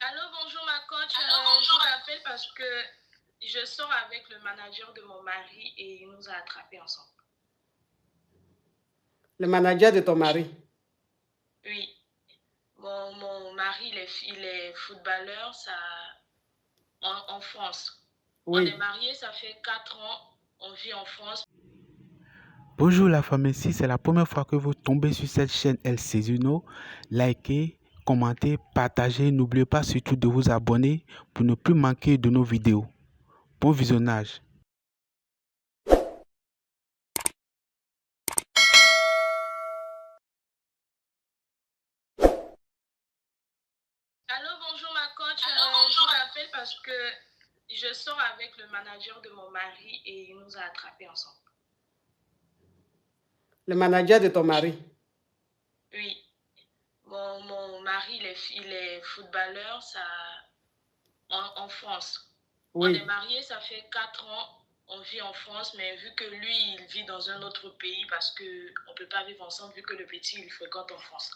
Allô, bonjour ma coach. Je vous appelle parce que je sors avec le manager de mon mari et il nous a attrapés ensemble. Le manager de ton mari? Oui. Mon mari, il est footballeur en France. Oui. On est mariés, ça fait 4 ans. On vit en France. Bonjour la famille, si c'est la première fois que vous tombez sur cette chaîne El Sezuno, likez, commentez, partagez. N'oubliez pas surtout de vous abonner pour ne plus manquer de nos vidéos. Bon visionnage. Allô, bonjour ma coach. Je vous appelle parce que je sors avec le manager de mon mari et il nous a attrapés ensemble. Le manager de ton mari? Oui. Mon mari, il est footballeur en France. Oui. On est mariés, ça fait 4 ans. On vit en France, mais vu que lui, il vit dans un autre pays parce qu'on ne peut pas vivre ensemble, vu que le petit, il fréquente en France.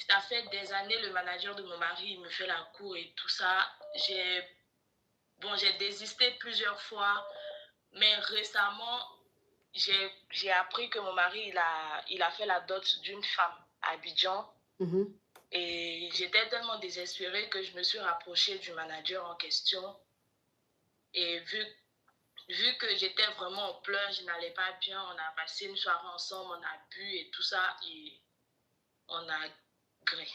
Ça fait des années, le manager de mon mari, il me fait la cour et tout ça. J'ai désisté plusieurs fois, mais récemment, j'ai appris que mon mari, il a fait la dot d'une femme à Abidjan. Et j'étais tellement désespérée que je me suis rapprochée du manager en question. Et vu que j'étais vraiment en pleurs, je n'allais pas bien, on a passé une soirée ensemble, on a bu et tout ça, et on a gré.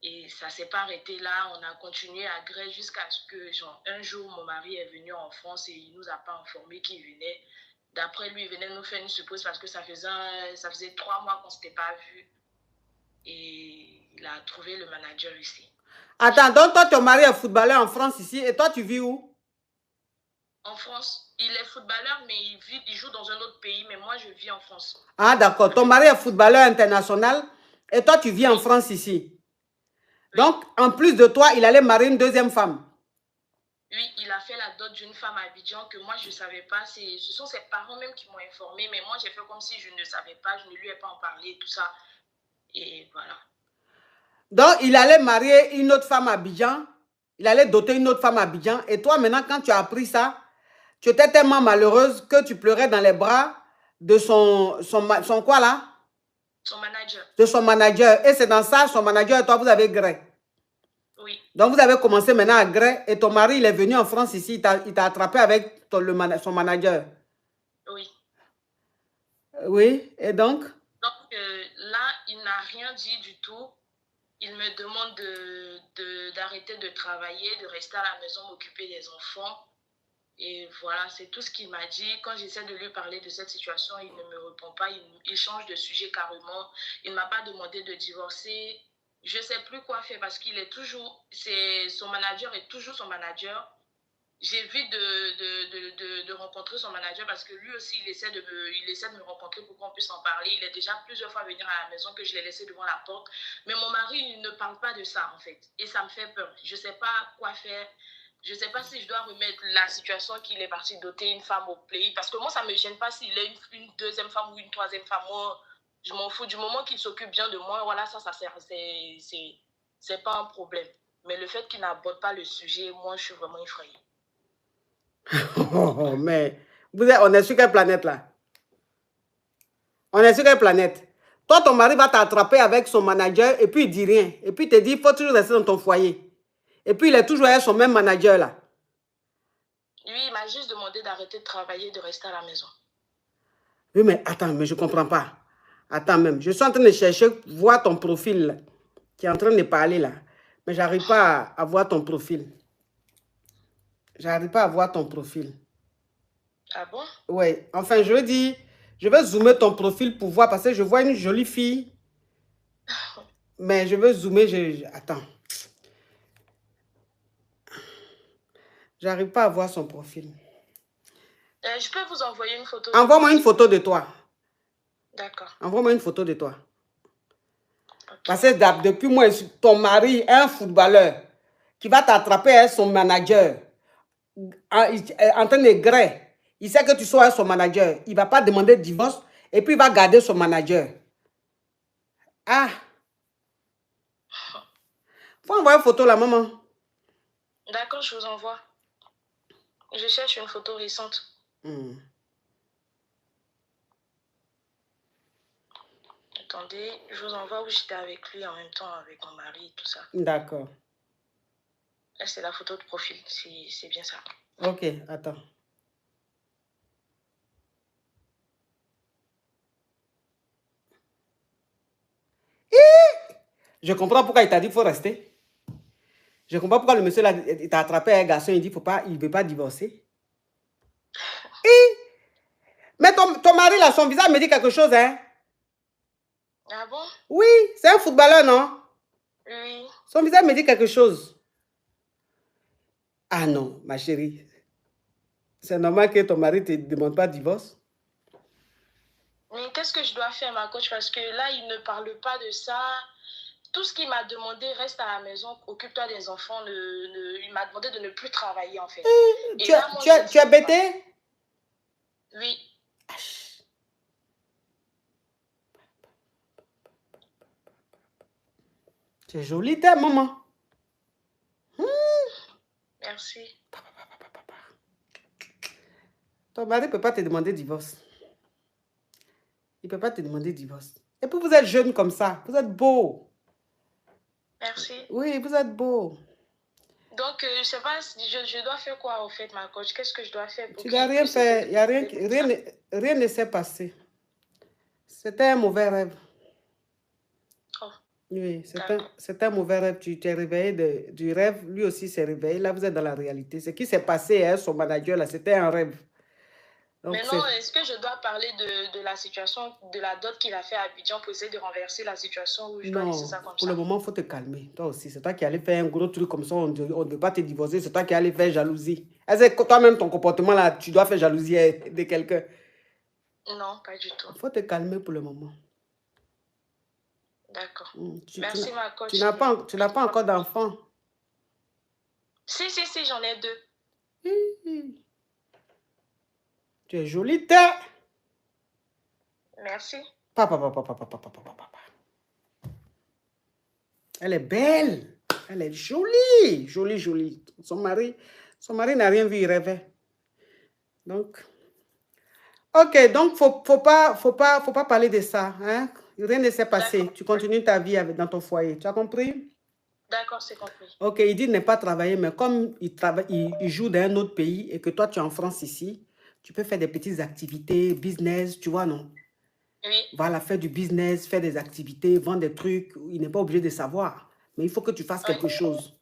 Et ça ne s'est pas arrêté là, on a continué à gré jusqu'à ce que, un jour, mon mari est venu en France et il ne nous a pas informé qu'il venait. D'après lui, il venait nous faire une surprise parce que ça faisait 3 mois qu'on ne s'était pas vus. Et il a trouvé le manager ici. Attends, donc toi, ton mari est footballeur en France ici, et toi, tu vis où? En France. Il est footballeur, mais il joue dans un autre pays, mais moi, je vis en France. Ah, d'accord. Ton mari est footballeur international, et toi, tu vis en France ici. Oui. Donc, en plus de toi, il allait marier une deuxième femme. Oui, il a fait la dot d'une femme à Abidjan que moi, je ne savais pas. Ce sont ses parents même qui m'ont informé, mais moi, j'ai fait comme si je ne savais pas, je ne lui ai pas en parlé, tout ça. Et voilà. Donc, il allait marier une autre femme à Abidjan. Il allait doter une autre femme à Abidjan. Et toi, maintenant, quand tu as appris ça, tu étais tellement malheureuse que tu pleurais dans les bras de son quoi là? Son manager. De son manager. Et c'est dans ça, son manager et toi, vous avez gré. Oui. Donc, vous avez commencé maintenant à gré. Et ton mari, il est venu en France ici. Il t'a attrapé avec son manager. Oui. Oui, et donc? Donc, là, il n'a rien dit du tout. Il me demande d'arrêter de travailler, de rester à la maison, m'occuper des enfants. Et voilà, c'est tout ce qu'il m'a dit. Quand j'essaie de lui parler de cette situation, il ne me répond pas. Il change de sujet carrément. Il ne m'a pas demandé de divorcer. Je ne sais plus quoi faire parce qu'il est toujours... Son manager est toujours son manager. J'évite de rencontrer son manager parce que lui aussi, il essaie de me rencontrer pour qu'on puisse en parler. Il est déjà plusieurs fois venu à la maison que je l'ai laissé devant la porte. Mais mon mari, il ne parle pas de ça, en fait. Et ça me fait peur. Je ne sais pas quoi faire. Je ne sais pas si je dois remettre la situation qu'il est parti doter une femme au pays. Parce que moi, ça ne me gêne pas s'il est une deuxième femme ou une troisième femme. Moi, je m'en fous. Du moment qu'il s'occupe bien de moi, voilà, ça sert. C'est pas un problème. Mais le fait qu'il n'aborde pas le sujet, moi, je suis vraiment effrayée. Oh, mais on est sur quelle planète là? On est sur quelle planète? Toi, ton mari va t'attraper avec son manager et puis il dit rien. Et puis il te dit, il faut toujours rester dans ton foyer. Et puis il est toujours avec son même manager là. Lui, il m'a juste demandé d'arrêter de travailler, de rester à la maison. Oui, mais attends, mais je ne comprends pas. Attends même, je suis en train de chercher, voir ton profil là, qui est en train de parler là. Mais je n'arrive pas à voir ton profil. J'arrive pas à voir ton profil. Ah bon? Oui, enfin, je veux dire, je vais zoomer ton profil pour voir, parce que je vois une jolie fille. Mais je veux zoomer, attends. J'arrive pas à voir son profil. Je peux vous envoyer une photo. Envoie-moi une photo de toi. D'accord. Envoie-moi une photo de toi. Okay. Parce que depuis moi, ton mari est un footballeur qui va t'attraper avec son manager en train de gré. Il sait que tu sois son manager. Il ne va pas demander de divorce et puis il va garder son manager. Ah! Faut envoyer une photo là, maman. D'accord, je vous envoie. Je cherche une photo récente. Attendez, je vous envoie où j'étais avec lui en même temps, avec mon mari et tout ça. D'accord. Là, c'est la photo de profil, c'est bien ça. Ok, attends. Je comprends pourquoi il t'a dit qu'il faut rester. Je comprends pourquoi le monsieur là, il t'a attrapé un garçon, il dit il ne veut pas divorcer. Mais ton mari là, son visage me dit quelque chose, hein? Ah bon? Oui, c'est un footballeur, non? Oui. Son visage me dit quelque chose. Ah non, ma chérie. C'est normal que ton mari ne te demande pas de divorce. Mais qu'est-ce que je dois faire, ma coach? Parce que là, il ne parle pas de ça. Tout ce qu'il m'a demandé, reste à la maison, occupe-toi des enfants. Il m'a demandé de ne plus travailler, en fait. Tu es bêté? Oui. Tu es jolie, ta maman. Merci. Ton mari ne peut pas te demander divorce. Il ne peut pas te demander divorce. Et puis vous êtes jeune comme ça. Vous êtes beau. Merci. Oui, vous êtes beau. Donc, je ne sais pas, je dois faire quoi, au fait, ma coach? Qu'est-ce que je dois faire pour Tu n'as rien fait. Il y a rien ne s'est passé. C'était un mauvais rêve. Oh. Oui, c'est un mauvais rêve. Tu t'es réveillé du rêve. Lui aussi s'est réveillé. Là, vous êtes dans la réalité. Ce qui s'est passé, hein, son manager, là, c'était un rêve. Donc, maintenant, est-ce que je dois parler de la situation, de la dot qu'il a fait à Abidjan pour essayer de renverser la situation ou je dois laisser ça comme ça? Pour le moment, il faut te calmer. Toi aussi, c'est toi qui allais faire un gros truc comme ça. On ne veut pas te divorcer. C'est toi qui allais faire jalousie. Est-ce que toi-même, ton comportement là, tu dois faire jalousie de quelqu'un? Non, pas du tout. Il faut te calmer pour le moment. D'accord. Merci, ma coach. Tu n'as pas encore d'enfant? Si, j'en ai 2. Tu es jolie, tête. Merci. Papa. Elle est belle. Elle est jolie. Jolie. Son mari n'a rien vu, il rêvait. Donc, ok, donc faut pas parler de ça. Hein? Rien ne s'est passé. Tu continues ta vie dans ton foyer. Tu as compris? D'accord, c'est compris. Ok, il dit ne pas travailler, mais comme il joue dans un autre pays et que toi, tu es en France ici, tu peux faire des petites activités, business, tu vois, non? Oui. Voilà, faire du business, faire des activités, vendre des trucs. Il n'est pas obligé de savoir. Mais il faut que tu fasses quelque chose.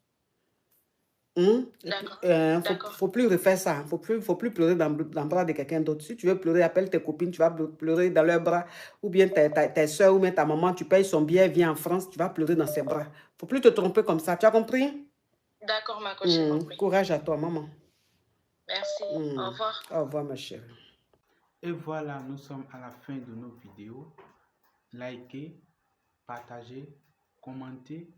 D'accord. Faut plus refaire ça. Faut plus pleurer dans le bras de quelqu'un d'autre. Si tu veux pleurer, appelle tes copines, tu vas pleurer dans leurs bras. Ou bien tes soeurs ou bien ta maman, tu payes son billet, viens en France, tu vas pleurer dans ses bras. Faut plus te tromper comme ça. Tu as compris? D'accord, ma coach, j'ai compris. Courage à toi, maman. Merci. Au revoir. Au revoir, ma chérie. Et voilà, nous sommes à la fin de nos vidéos. Likez, partagez, commentez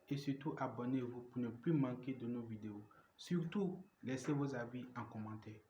et surtout abonnez-vous pour ne plus manquer de nos vidéos. Surtout, laissez vos avis en commentaire.